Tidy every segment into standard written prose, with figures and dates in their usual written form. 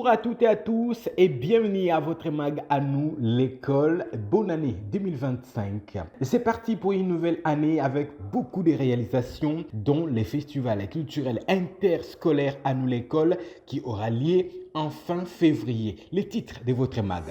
Bonjour à toutes et à tous et bienvenue à votre mag à nous, l'école. Bonne année 2025. C'est parti pour une nouvelle année avec beaucoup de réalisations, dont les festivals culturels interscolaires à nous, l'école, qui aura lieu en fin février. Les titres de votre mag.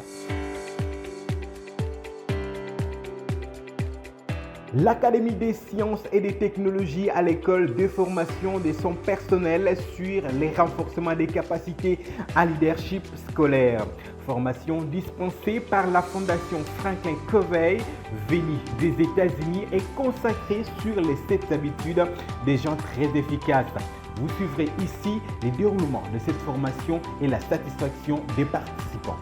L'Académie des sciences et des technologies à l'école de formation de son personnel sur les renforcements des capacités à leadership scolaire. Formation dispensée par la Fondation Franklin Covey, venue des États-Unis et consacrée sur les 7 habitudes des gens très efficaces. Vous suivrez ici les déroulements de cette formation et la satisfaction des participants.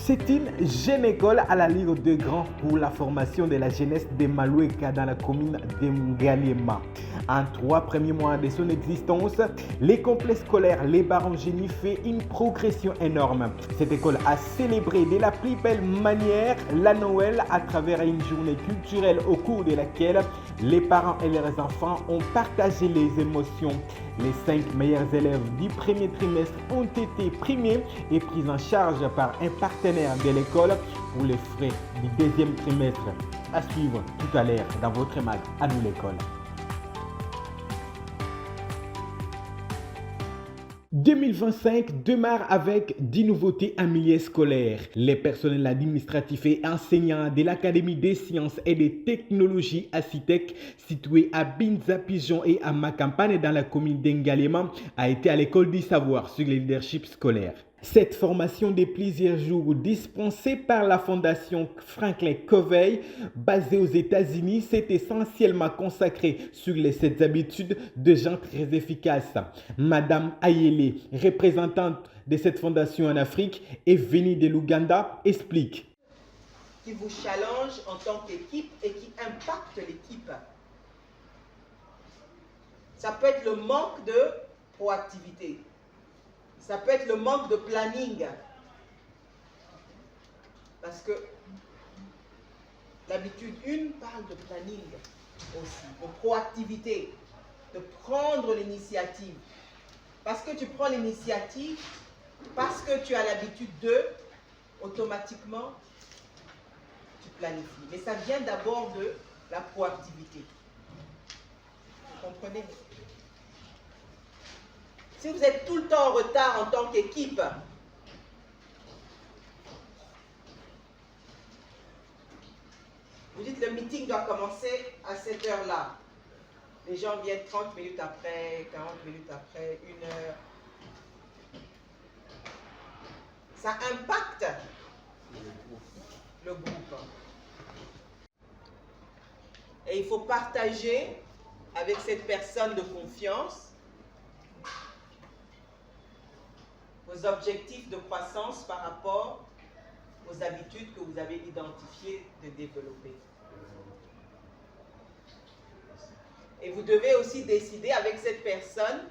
C'est une jeune école à l'allure de grand pour la formation de la jeunesse de Maloueka dans la commune de Ngaliema. En 3 premiers mois de son existence, les complexes scolaires Les Barangénie fait une progression énorme. Cette école a célébré de la plus belle manière la Noël à travers une journée culturelle au cours de laquelle les parents et leurs enfants ont partagé les émotions. Les 5 meilleurs élèves du premier trimestre ont été primés et pris en charge par un partenaire de l'école pour les frais du deuxième trimestre. À suivre tout à l'heure dans votre mag à nous l'école. 2025 démarre avec 10 nouveautés en milieu scolaire. Les personnels administratifs et enseignants de l'Académie des sciences et des technologies ACITEC, située à Binza Pigeon et à Makampane dans la commune d'Engaliema, a été à l'école du savoir sur le leadership scolaire. Cette formation de plusieurs jours dispensée par la Fondation Franklin Covey, basée aux États-Unis, s'est essentiellement consacrée sur les 7 habitudes de gens très efficaces. Madame Ayele, représentante de cette fondation en Afrique et venue de l'Ouganda, explique. Qui vous challenge en tant qu'équipe et qui impacte l'équipe. Ça peut être le manque de proactivité. Ça peut être le manque de planning. Parce que l'habitude 1 parle de planning aussi, de proactivité, de prendre l'initiative. Parce que tu prends l'initiative, parce que tu as l'habitude 2, automatiquement, tu planifies. Mais ça vient d'abord de la proactivité. Vous comprenez ? Si vous êtes tout le temps en retard en tant qu'équipe, vous dites le meeting doit commencer à cette heure-là. Les gens viennent 30 minutes après, 40 minutes après, 1 heure. Ça impacte le groupe. Et il faut partager avec cette personne de confiance vos objectifs de croissance par rapport aux habitudes que vous avez identifiées de développer. Et vous devez aussi décider avec cette personne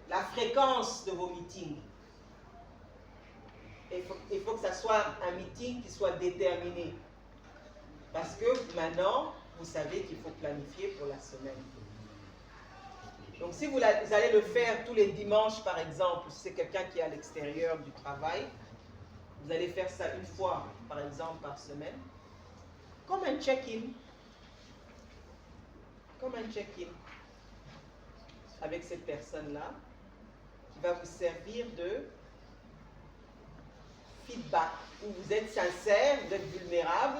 la fréquence de vos meetings. Il faut que ça soit un meeting qui soit déterminé. Parce que maintenant, vous savez qu'il faut planifier pour la semaine. Donc si vous allez le faire tous les dimanches, par exemple, si c'est quelqu'un qui est à l'extérieur du travail, vous allez faire ça 1 fois, par exemple, par semaine, comme un check-in. Comme un check-in avec cette personne-là, qui va vous servir de feedback, où vous êtes sincère, vous êtes vulnérable,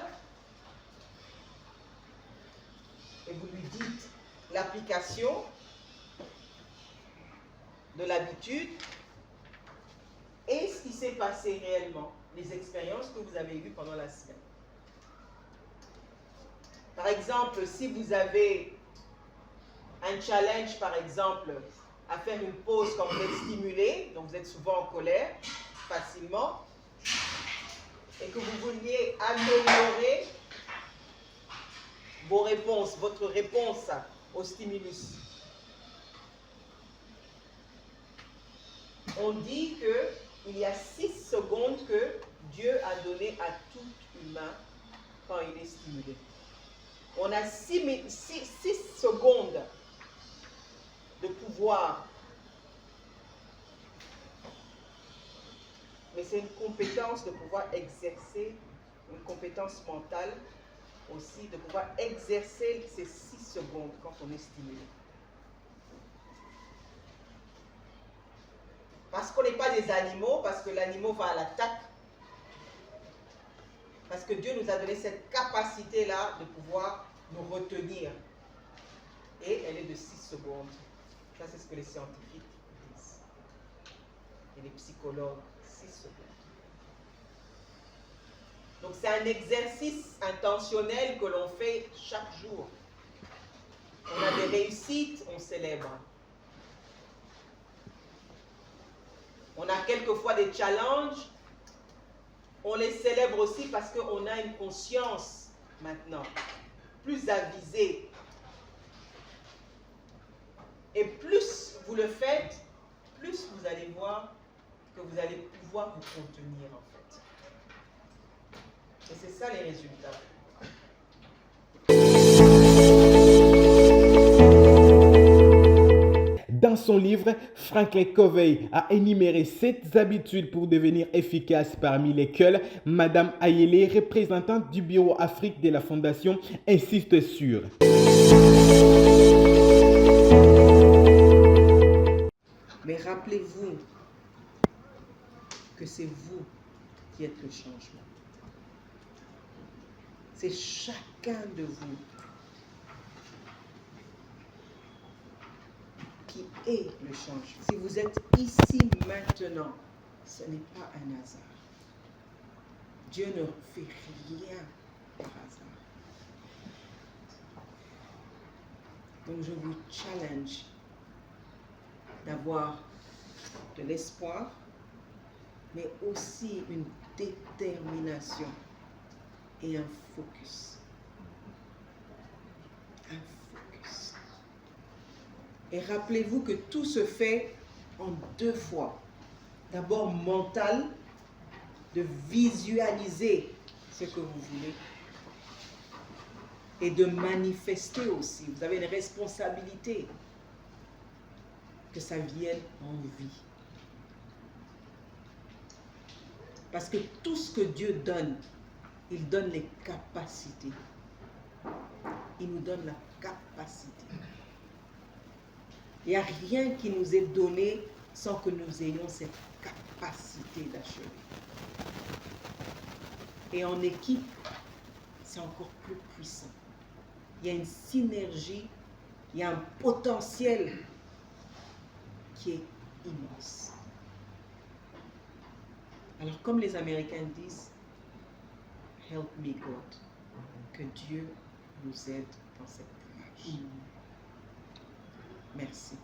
et vous lui dites l'application de l'habitude et ce qui s'est passé réellement, les expériences que vous avez eues pendant la semaine. Par exemple, si vous avez un challenge, par exemple, à faire une pause quand vous êtes stimulé, donc vous êtes souvent en colère, facilement, et que vous vouliez améliorer vos réponses, votre réponse au stimulus. On dit qu'il y a 6 secondes que Dieu a donné à tout humain quand il est stimulé. On a 6 secondes de pouvoir. Mais c'est une compétence de pouvoir exercer, une compétence mentale aussi, de pouvoir exercer ces 6 secondes quand on est stimulé. Parce qu'on n'est pas des animaux, parce que l'animal va à l'attaque. Parce que Dieu nous a donné cette capacité-là de pouvoir nous retenir. Et elle est de 6 secondes. Ça, c'est ce que les scientifiques disent. Et les psychologues, 6 secondes. Donc, c'est un exercice intentionnel que l'on fait chaque jour. On a des réussites, on célèbre. On a quelquefois des challenges, on les célèbre aussi parce qu'on a une conscience maintenant plus avisée. Et plus vous le faites, plus vous allez voir que vous allez pouvoir vous contenir en fait. Et c'est ça les résultats. Dans son livre, Franklin Covey a énuméré 7 habitudes pour devenir efficace, parmi lesquelles Madame Ayele, représentante du bureau Afrique de la Fondation, insiste sur. Mais rappelez-vous que c'est vous qui êtes le changement. C'est chacun de vous qui est le changement. Si vous êtes ici maintenant, ce n'est pas un hasard. Dieu ne fait rien par hasard. Donc je vous challenge d'avoir de l'espoir, mais aussi une détermination et un focus. Un focus. Et rappelez-vous que tout se fait en 2 fois. D'abord mental, de visualiser ce que vous voulez. Et de manifester aussi. Vous avez une responsabilité que ça vienne en vie. Parce que tout ce que Dieu donne, il donne les capacités. Il nous donne la capacité. Il n'y a rien qui nous est donné sans que nous ayons cette capacité d'achever. Et en équipe, c'est encore plus puissant. Il y a une synergie, il y a un potentiel qui est immense. Alors, comme les Américains disent, help me God, que Dieu nous aide dans cette démarche. Merci.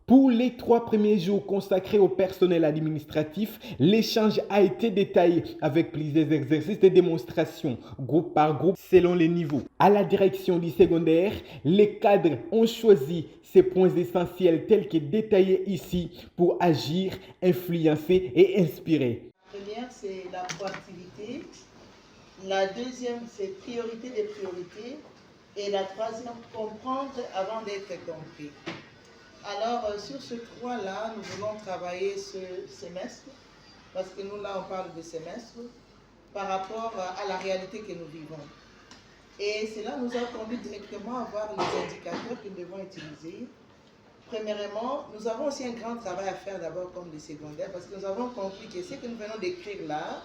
Pour les 3 premiers jours consacrés au personnel administratif, l'échange a été détaillé avec plusieurs exercices de démonstration, groupe par groupe, selon les niveaux. À la direction du secondaire, les cadres ont choisi ces points essentiels tels que détaillés ici pour agir, influencer et inspirer. La première, c'est la proactivité. La deuxième, c'est priorité des priorités. Et la troisième, comprendre avant d'être compris. Alors, sur ce 3-là, nous voulons travailler ce semestre, parce que nous, là, on parle de semestre, par rapport à la réalité que nous vivons. Et cela nous a conduit directement à voir les indicateurs que nous devons utiliser. Premièrement, nous avons aussi un grand travail à faire d'abord comme des secondaires, parce que nous avons compris que ce que nous venons d'écrire là,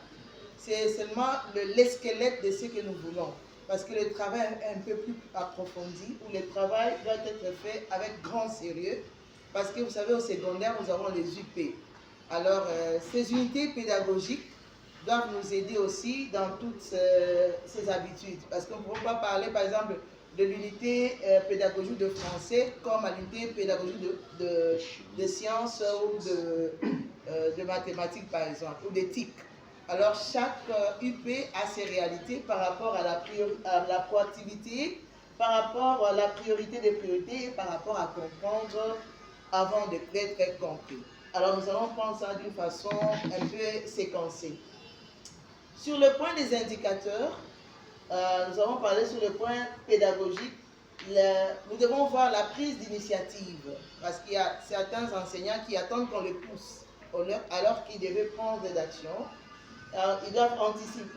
c'est seulement le squelette de ce que nous voulons. Parce que le travail est un peu plus approfondi, où le travail doit être fait avec grand sérieux. Parce que vous savez, au secondaire, nous avons les UP. Alors, ces unités pédagogiques doivent nous aider aussi dans toutes ces habitudes. Parce qu'on ne peut pas parler, par exemple, de l'unité pédagogique de français comme à l'unité pédagogique de sciences ou de mathématiques, par exemple, ou d'éthique. Alors, chaque UP a ses réalités par rapport à la proactivité, par rapport à la priorité des priorités et par rapport à comprendre avant d'être compris. Alors nous allons prendre ça d'une façon un peu séquencée. Sur le point des indicateurs, nous avons parlé sur le point pédagogique. Nous devons voir la prise d'initiative, parce qu'il y a certains enseignants qui attendent qu'on les pousse, alors qu'ils devaient prendre des actions. Ils doivent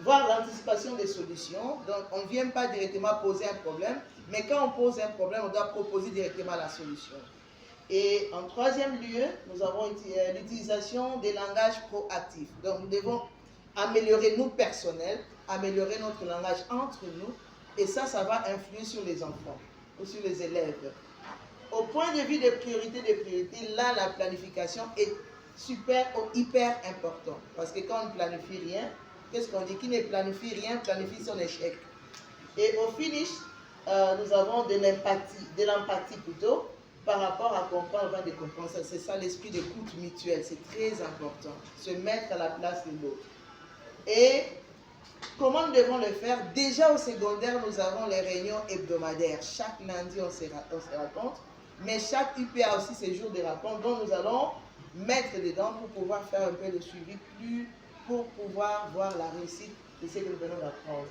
voir l'anticipation des solutions. Donc on ne vient pas directement poser un problème, mais quand on pose un problème, on doit proposer directement la solution. Et en troisième lieu, nous avons l'utilisation des langages proactifs. Donc nous devons améliorer nous personnels, améliorer notre langage entre nous, et ça va influer sur les enfants ou sur les élèves. Au point de vue des priorités, là la planification est super ou hyper important, parce que quand on ne planifie rien, qu'est-ce qu'on dit? Qui ne planifie rien planifie son échec. Et au finish, nous avons de l'empathie plutôt, par rapport à comprendre, de comprendre. C'est ça l'esprit d'écoute mutuelle, c'est très important, se mettre à la place de l'autre. Et comment nous devons le faire? Déjà au secondaire, nous avons les réunions hebdomadaires. Chaque lundi, on se raconte, mais chaque UPA aussi ses jours de rencontre, dont nous allons mettre dedans pour pouvoir faire un peu de suivi pour pouvoir voir la réussite de ce que nous venons d'apprendre.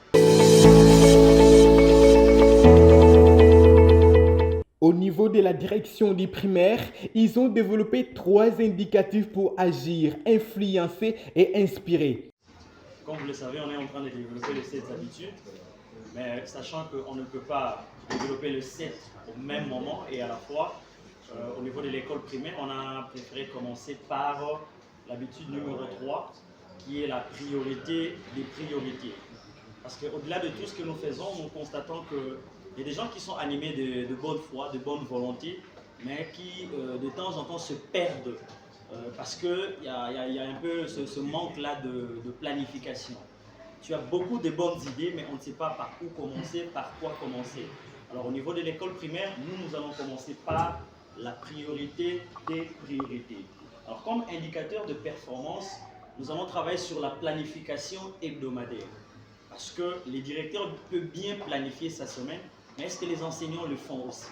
Au niveau de la direction des primaires, ils ont développé 3 indicatifs pour agir, influencer et inspirer. Comme vous le savez, on est en train de développer les 7 habitudes, mais sachant qu'on ne peut pas développer le 7 au même moment et à la fois, au niveau de l'école primaire, on a préféré commencer par l'habitude numéro 3, qui est la priorité des priorités. Parce qu'au-delà de tout ce que nous faisons, nous constatons qu'il y a des gens qui sont animés de bonne foi, de bonne volonté, mais qui de temps en temps se perdent. Parce qu'il y a un peu ce manque-là de planification. Tu as beaucoup de bonnes idées, mais on ne sait pas par où commencer, par quoi commencer. Alors au niveau de l'école primaire, nous allons commencer par la priorité des priorités. Alors comme indicateur de performance, nous allons travailler sur la planification hebdomadaire. Parce que les directeurs peuvent bien planifier sa semaine, mais est-ce que les enseignants le font aussi?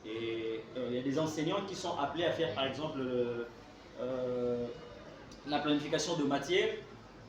Et il y a des enseignants qui sont appelés à faire par exemple la planification de matières,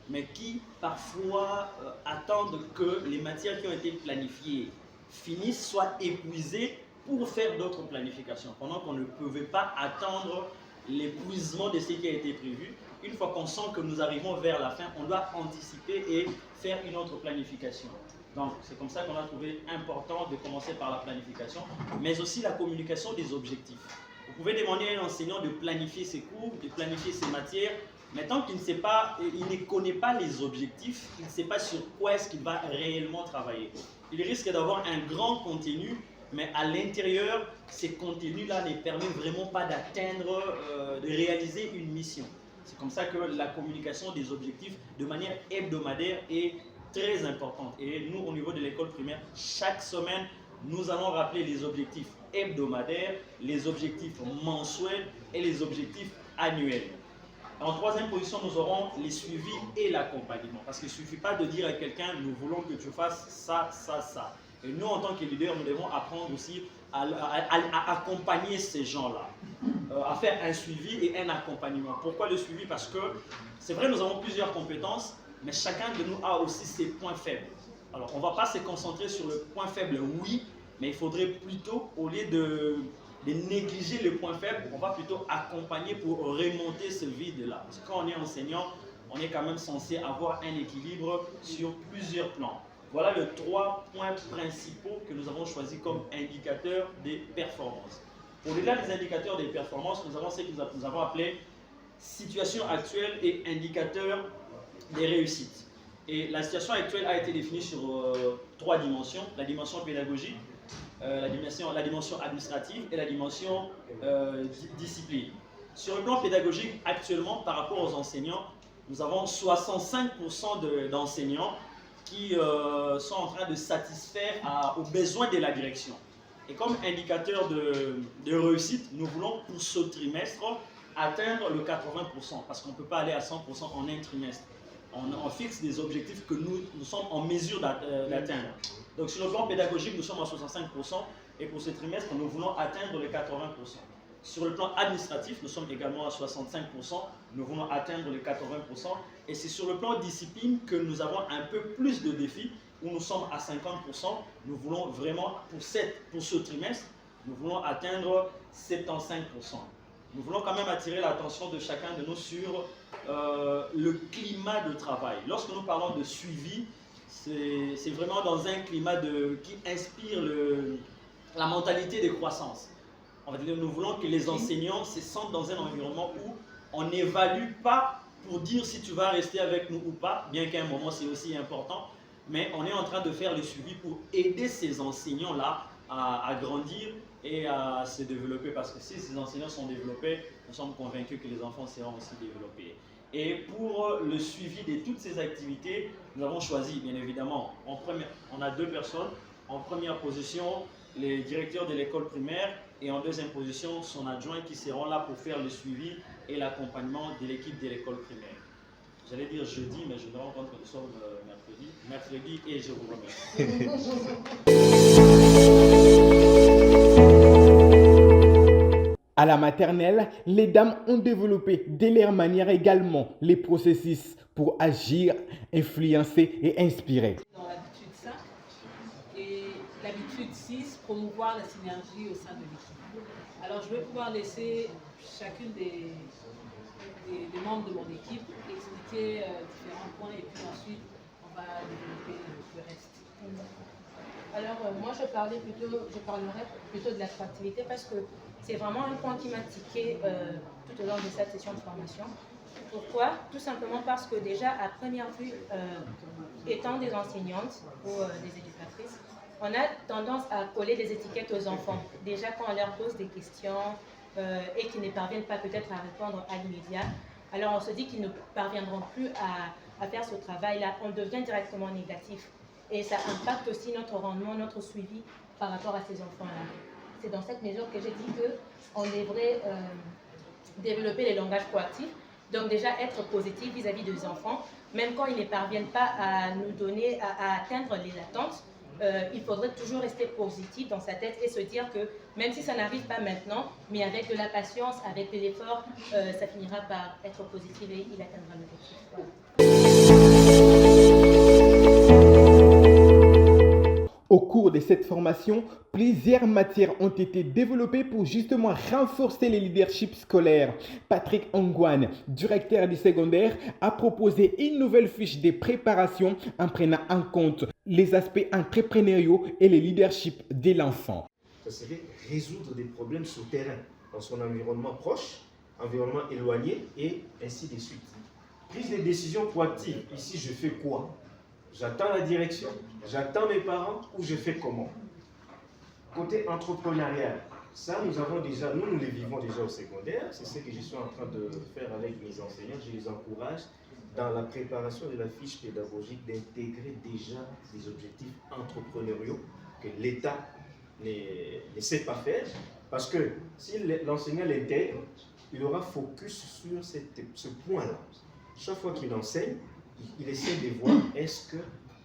mais qui parfois attendent que les matières qui ont été planifiées finissent, soient épuisées pour faire d'autres planifications, pendant qu'on ne pouvait pas attendre l'épuisement de ce qui a été prévu. Une fois qu'on sent que nous arrivons vers la fin, on doit anticiper et faire une autre planification. Donc c'est comme ça qu'on a trouvé important de commencer par la planification, mais aussi la communication des objectifs. Vous pouvez demander à un enseignant de planifier ses cours, de planifier ses matières, mais tant qu'il ne connaît pas les objectifs, il ne sait pas sur quoi est-ce qu'il va réellement travailler. Il risque d'avoir un grand contenu, mais à l'intérieur, ces contenus-là ne permettent vraiment pas d'atteindre, de réaliser une mission. C'est comme ça que la communication des objectifs de manière hebdomadaire est très importante. Et nous, au niveau de l'école primaire, chaque semaine, nous allons rappeler les objectifs hebdomadaires, les objectifs mensuels et les objectifs annuels. En troisième position, nous aurons les suivis et l'accompagnement. Parce qu'il ne suffit pas de dire à quelqu'un, nous voulons que tu fasses ça, ça, ça. Et nous, en tant que leaders, nous devons apprendre aussi à accompagner ces gens-là, à faire un suivi et un accompagnement. Pourquoi le suivi? Parce que c'est vrai, nous avons plusieurs compétences, mais chacun de nous a aussi ses points faibles. Alors, on ne va pas se concentrer sur le point faible, oui, mais il faudrait plutôt, au lieu de négliger le point faible, on va plutôt accompagner pour remonter ce vide-là. Parce que quand on est enseignant, on est quand même censé avoir un équilibre sur plusieurs plans. Voilà les 3 points principaux que nous avons choisis comme indicateurs des performances. Au-delà des indicateurs des performances, nous avons ce que nous avons appelé situation actuelle et indicateurs des réussites. Et la situation actuelle a été définie sur 3 dimensions. La dimension pédagogique, la dimension administrative et la dimension discipline. Sur le plan pédagogique, actuellement, par rapport aux enseignants, nous avons 65% d'enseignants qui sont en train de satisfaire aux besoins de la direction. Et comme indicateur de réussite, nous voulons pour ce trimestre atteindre le 80%, parce qu'on ne peut pas aller à 100% en un trimestre. On fixe des objectifs que nous sommes en mesure d'atteindre. Donc sur le plan pédagogique, nous sommes à 65%, et pour ce trimestre, nous voulons atteindre les 80%. Sur le plan administratif, nous sommes également à 65%, nous voulons atteindre les 80%. Et c'est sur le plan discipline que nous avons un peu plus de défis, où nous sommes à 50%. Nous voulons vraiment, pour ce trimestre, nous voulons atteindre 75%. Nous voulons quand même attirer l'attention de chacun de nous sur le climat de travail. Lorsque nous parlons de suivi, c'est vraiment dans un climat qui inspire la mentalité de croissance. En fait, nous voulons que les enseignants se sentent dans un environnement où on n'évalue pas pour dire si tu vas rester avec nous ou pas, bien qu'à un moment c'est aussi important, mais on est en train de faire le suivi pour aider ces enseignants-là à grandir et à se développer, parce que si ces enseignants sont développés, nous sommes convaincus que les enfants seront aussi développés. Et pour le suivi de toutes ces activités, nous avons choisi, bien évidemment, on a 2 personnes. En première position, les directeurs de l'école primaire, et en deuxième position, son adjoint, qui seront là pour faire le suivi et l'accompagnement de l'équipe de l'école primaire. J'allais dire jeudi, mais je me rends compte que nous sommes mercredi, et je vous remercie. À la maternelle, les dames ont développé de leur manière également les processus pour agir, influencer et inspirer. Dans l'habitude 5 et l'habitude 6, promouvoir la synergie au sein de l'équipe. Alors je vais pouvoir laisser chacune des membres de mon équipe expliquer différents points et puis ensuite on va développer le reste. Alors moi je parlerai plutôt de l'attractivité parce que c'est vraiment un point qui m'a tiqué tout au long de cette session de formation. Pourquoi? Tout simplement parce que déjà à première vue, étant des enseignantes ou des éducatrices, on a tendance à coller des étiquettes aux enfants. Déjà quand on leur pose des questions et qu'ils ne parviennent pas peut-être à répondre à l'immédiat, alors on se dit qu'ils ne parviendront plus à faire ce travail-là. On devient directement négatif. Et ça impacte aussi notre rendement, notre suivi par rapport à ces enfants-là. C'est dans cette mesure que j'ai dit qu'on devrait développer les langages proactifs, donc déjà être positif vis-à-vis des enfants, même quand ils ne parviennent pas à nous donner, à atteindre les attentes, il faudrait toujours rester positif dans sa tête et se dire que même si ça n'arrive pas maintenant, mais avec de la patience, avec de l'effort, ça finira par être positif et il atteindra l'objectif. Voilà. Au cours de cette formation, plusieurs matières ont été développées pour justement renforcer le leadership scolaire. Patrick Ongwane, directeur du secondaire, a proposé une nouvelle fiche de préparation en prenant en compte les aspects entrepreneuriaux et le leadership de l'enfant. Ça serait résoudre des problèmes sur le terrain, dans son environnement proche, environnement éloigné et ainsi de suite. Prise de décision proactive. Ici, je fais quoi? J'attends la direction, j'attends mes parents ou je fais comment? Côté entrepreneurial, ça nous les vivons déjà au secondaire, c'est ce que je suis en train de faire avec mes enseignants, je les encourage dans la préparation de la fiche pédagogique d'intégrer déjà des objectifs entrepreneuriaux que l'État ne sait pas faire, parce que si l'enseignant l'intègre, il aura focus sur ce point-là. Chaque fois qu'il enseigne, il essaie de voir est-ce que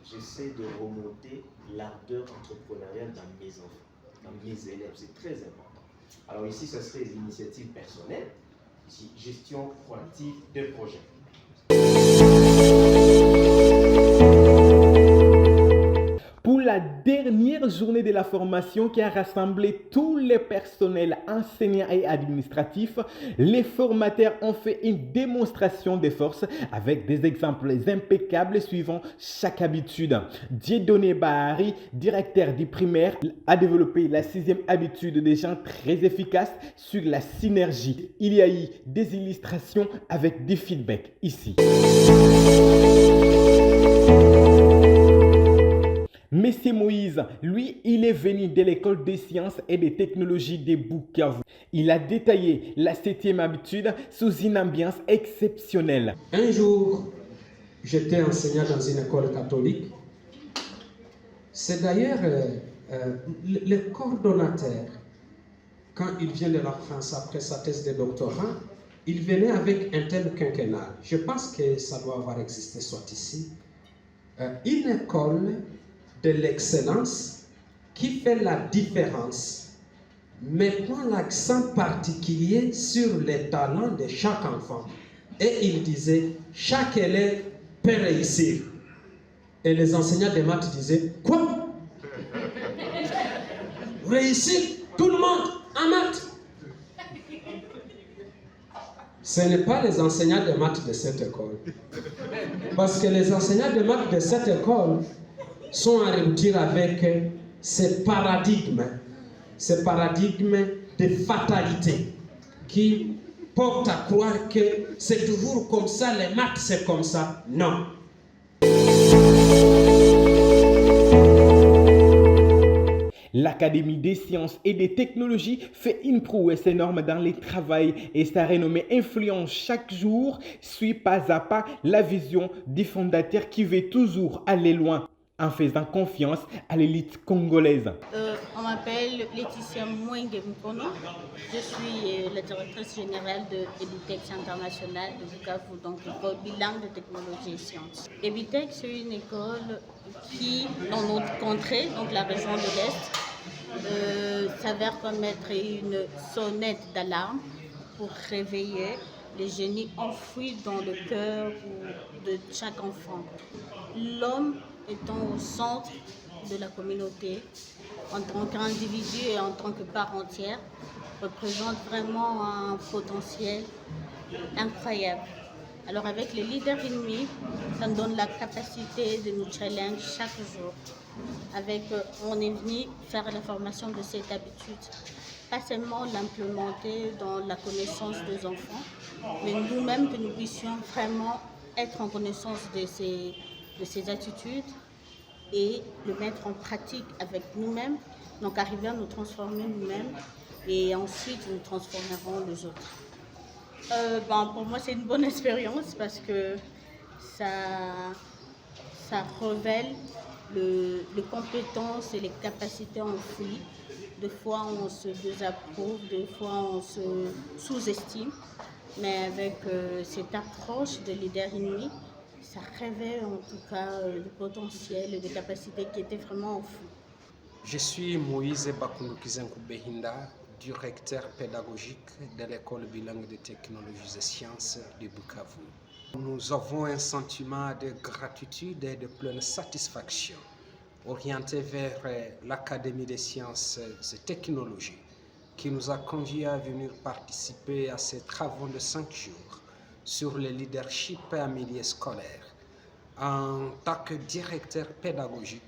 j'essaie de remonter l'ardeur entrepreneuriale dans mes enfants, dans mes élèves. C'est très important. Alors ici, ça serait des initiatives personnelles, ici, gestion proactive de projets. Pour la dernière journée de la formation qui a rassemblé tous les personnels enseignants et administratifs, les formateurs ont fait une démonstration de force avec des exemples impeccables suivant chaque habitude. Dieudonné Bahari, directeur du primaire, a développé la 6e habitude des gens très efficaces sur la synergie. Il y a eu des illustrations avec des feedbacks ici. Monsieur Moïse, lui, il est venu de l'école des sciences et des technologies de Bukavu. Il a détaillé la 7e habitude sous une ambiance exceptionnelle. Un jour, j'étais enseignant dans une école catholique. C'est d'ailleurs le coordonnateur, quand il vient de la France après sa thèse de doctorat, il venait avec un thème quinquennal. Je pense que ça doit avoir existé soit ici. Une école de l'excellence qui fait la différence mettant l'accent particulier sur les talents de chaque enfant. Et il disait, chaque élève peut réussir. Et les enseignants de maths disaient, quoi? Réussir tout le monde en maths? Ce n'est pas les enseignants de maths de cette école. Parce que les enseignants de maths de cette école sont en rupture avec ces paradigmes de fatalité qui portent à croire que c'est toujours comme ça, les maths c'est comme ça. Non. L'Académie des sciences et des technologies fait une prouesse énorme dans les travaux et sa renommée influence chaque jour, suit pas à pas la vision des fondateurs qui veut toujours aller loin en faisant confiance à l'élite congolaise. On m'appelle Laetitia Mwenge Mukono. Je suis la directrice générale de Ebitex International de Bukavu, donc l'école bilingue de technologie et sciences. Ebitex, c'est une école qui, dans notre contrée, donc la région de l'Est, s'avère comme être une sonnette d'alarme pour réveiller les génies enfouis dans le cœur de chaque enfant. L'homme étant au centre de la communauté, en tant qu'individu et en tant que part entière, représente vraiment un potentiel incroyable. Alors avec les leaders ennemis, ça nous donne la capacité de nous challenger chaque jour. On est venu faire la formation de cette habitude, pas seulement l'implémenter dans la connaissance des enfants, mais nous-mêmes que nous puissions vraiment être en connaissance de ces attitudes et le mettre en pratique avec nous-mêmes, donc arriver à nous transformer nous-mêmes et ensuite nous transformerons les autres. Pour moi, c'est une bonne expérience parce que ça révèle les compétences et les capacités enfouies. Des fois, on se désapprouve, des fois, on se sous-estime. Mais avec cette approche de leader ennemi, ça révèle en tout cas le potentiel et les capacités qui étaient vraiment enfouies. Je suis Moïse Bakundukizenkou Behinda, directeur pédagogique de l'école bilingue de technologies et sciences de Bukavu. Nous avons un sentiment de gratitude et de pleine satisfaction orienté vers l'Académie des sciences et technologies qui nous a conviés à venir participer à ces travaux de 5 jours sur le leadership en milieu scolaire. En tant que directeur pédagogique,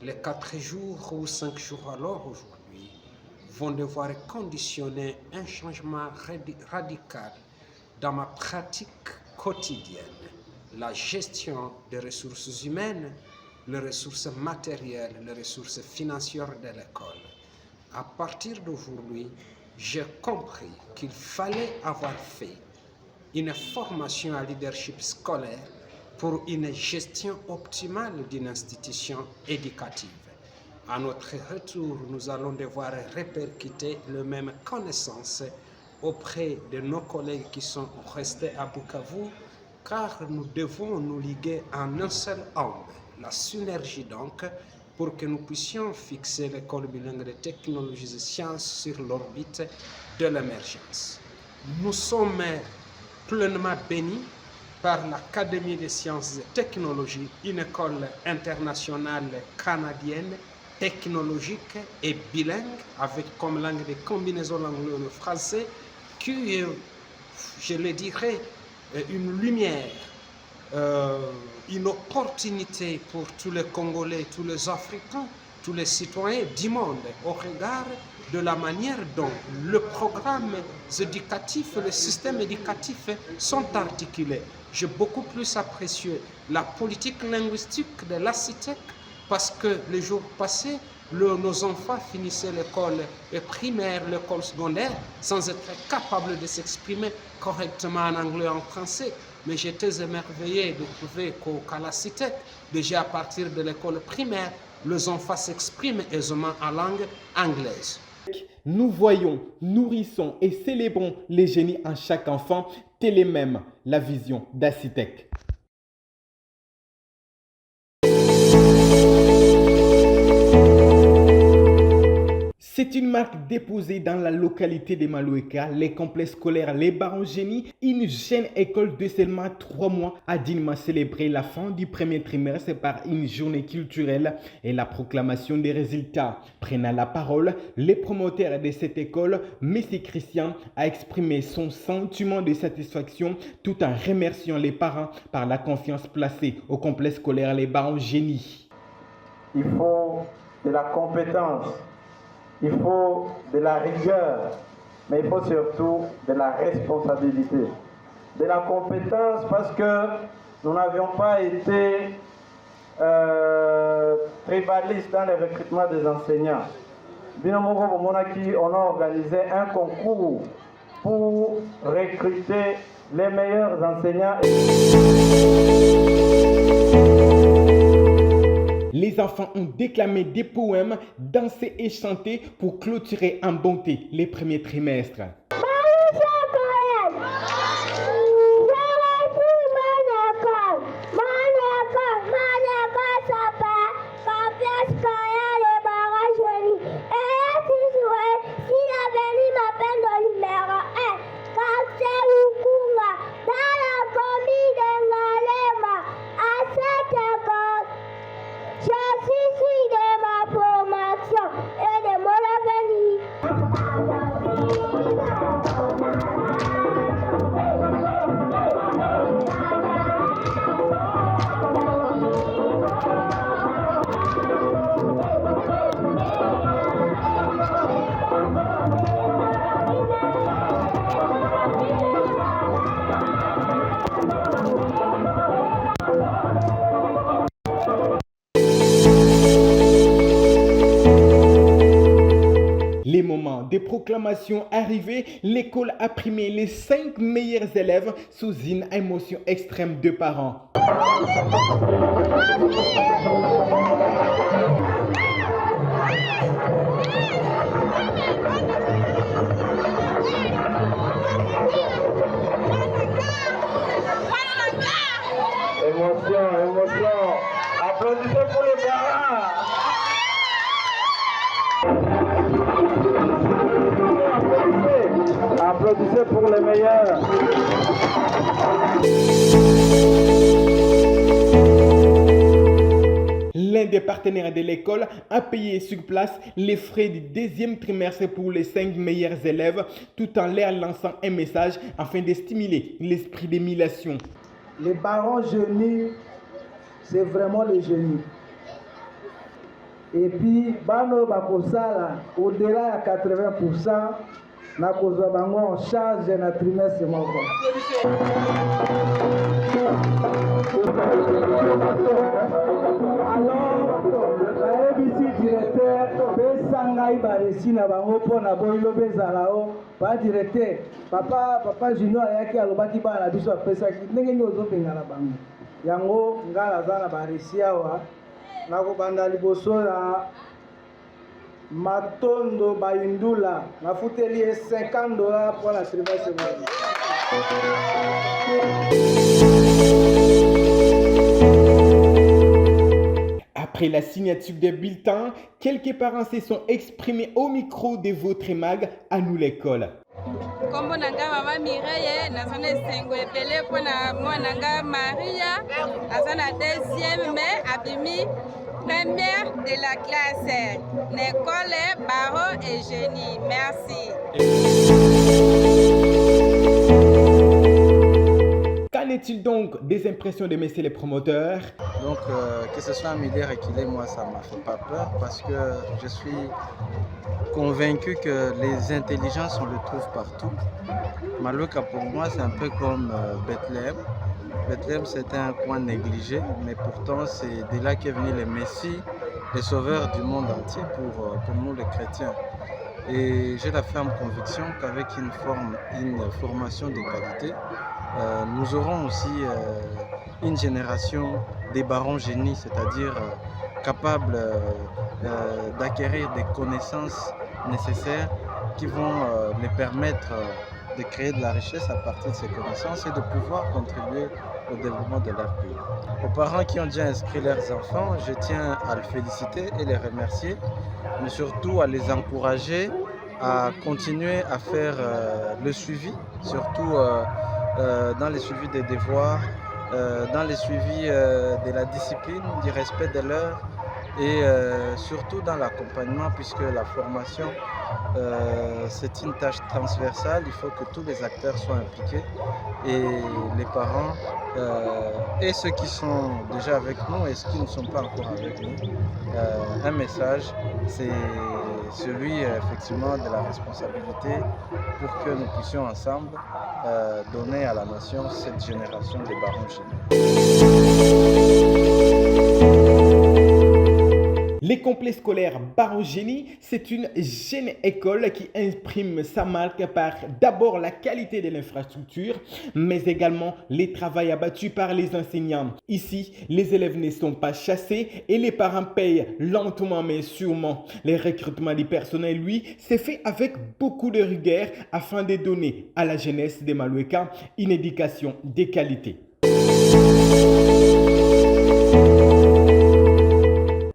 les 4 jours ou 5 jours alors aujourd'hui vont devoir conditionner un changement radical dans ma pratique quotidienne, la gestion des ressources humaines, les ressources matérielles, les ressources financières de l'école. À partir d'aujourd'hui, j'ai compris qu'il fallait avoir fait une formation à leadership scolaire pour une gestion optimale d'une institution éducative. À notre retour, nous allons devoir répercuter les mêmes connaissances auprès de nos collègues qui sont restés à Bukavu, car nous devons nous liguer en un seul homme, la synergie donc, pour que nous puissions fixer l'école bilingue de technologies et sciences sur l'orbite de l'émergence. Nous sommes pleinement bénis par l'Académie des sciences et technologies, une école internationale canadienne, technologique et bilingue, avec comme langue de combinaison l'anglais et le français, qui est, je le dirais, une lumière, une opportunité pour tous les Congolais, tous les Africains, tous les citoyens du monde, au regard de la manière dont le programme éducatif, le système éducatif sont articulés. J'ai beaucoup plus apprécié la politique linguistique de l'ACITEC parce que les jours passés, nos enfants finissaient l'école primaire, l'école secondaire, sans être capables de s'exprimer correctement en anglais et en français. Mais j'étais émerveillé de trouver qu'à l'ACITEC, déjà à partir de l'école primaire, les enfants s'expriment aisément en langue anglaise. Nous voyons, nourrissons et célébrons les génies en chaque enfant, telle est même la vision d'ACITEC. C'est une marque déposée dans la localité de Maloueka, les complexes scolaires Les Barons Génie, une jeune école de seulement 3 mois a dignement célébré la fin du premier trimestre par une journée culturelle et la proclamation des résultats. Prenant la parole, le promoteur de cette école, M. Christian, a exprimé son sentiment de satisfaction tout en remerciant les parents par la confiance placée au complexe scolaire Les Barons Génie. Il faut de la compétence. Il faut de la rigueur, mais il faut surtout de la responsabilité. De la compétence parce que nous n'avions pas été tribalistes dans le recrutement des enseignants. On a organisé un concours pour recruter les meilleurs enseignants. Les enfants ont déclamé des poèmes, dansé et chanté pour clôturer en bonté les premiers trimestres. Les moments de proclamation arrivés, l'école a primé les 5 meilleurs élèves sous une émotion extrême de parents. Émotion. Applaudissez pour les parents. Applaudissez pour les meilleurs. L'un des partenaires de l'école a payé sur place les frais du 2e trimestre pour les 5 meilleurs élèves tout en leur lançant un message afin de stimuler l'esprit d'émulation. Les Barons Génie, c'est vraiment les génies. Et puis, Bano Bakosala, au-delà de 80%, na kozwa bango en charge na trimestre moko. Alors, la ABC directeur pesa ngai baresi na bango mpona boyilo bezala o ba directeur papa Junior ayaki alobaki bana biso apesaki ndenge nini ozobenga na bango yango ngai naza na baresi awa nakobanda liboso na Matondo Bayindula, na futeli $50 pour la trimestre. Après la signature des bulletins, quelques parents se sont exprimés au micro de votre mag à nous l'école. Kombo nanga mama Mireille, nazana esengo epele pona mwana nanga Maria, azana 2e mais abimi première de la classe, l'école Barons et Génie. Merci. Qu'en est-il donc des impressions de messieurs les promoteurs? Donc, que ce soit un milieu reculé, moi, ça ne m'a fait pas peur parce que je suis convaincu que les intelligences, on les trouve partout. Maloueka, pour moi, c'est un peu comme Bethléem. Bethléem, c'est un coin négligé, mais pourtant, c'est de là qu'est venu le Messie, le sauveur du monde entier pour nous, les chrétiens. Et j'ai la ferme conviction qu'avec une formation de qualité, nous aurons aussi une génération des barons génies, c'est-à-dire capables d'acquérir des connaissances nécessaires qui vont les permettre de créer de la richesse à partir de ces connaissances et de pouvoir contribuer au développement de leur pays. Aux parents qui ont déjà inscrit leurs enfants, je tiens à les féliciter et les remercier, mais surtout à les encourager à continuer à faire le suivi, surtout dans le suivi des devoirs, dans le suivi de la discipline, du respect de l'heure et surtout dans l'accompagnement, puisque la formation c'est une tâche transversale, il faut que tous les acteurs soient impliqués et les parents et ceux qui sont déjà avec nous et ceux qui ne sont pas encore avec nous. Un message, c'est celui effectivement de la responsabilité pour que nous puissions ensemble donner à la nation cette génération de barons géniaux. Les complexes scolaires Baron Génie, c'est une jeune école qui imprime sa marque par d'abord la qualité de l'infrastructure, mais également les travaux abattus par les enseignants. Ici, les élèves ne sont pas chassés et les parents payent lentement mais sûrement. Le recrutement du personnel, lui, s'est fait avec beaucoup de rigueur afin de donner à la jeunesse de Maloueka une éducation de qualité.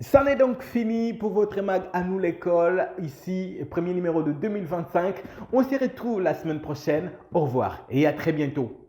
C'en est donc fini pour votre mag à nous l'école, ici, premier numéro de 2025. On se retrouve la semaine prochaine. Au revoir et à très bientôt.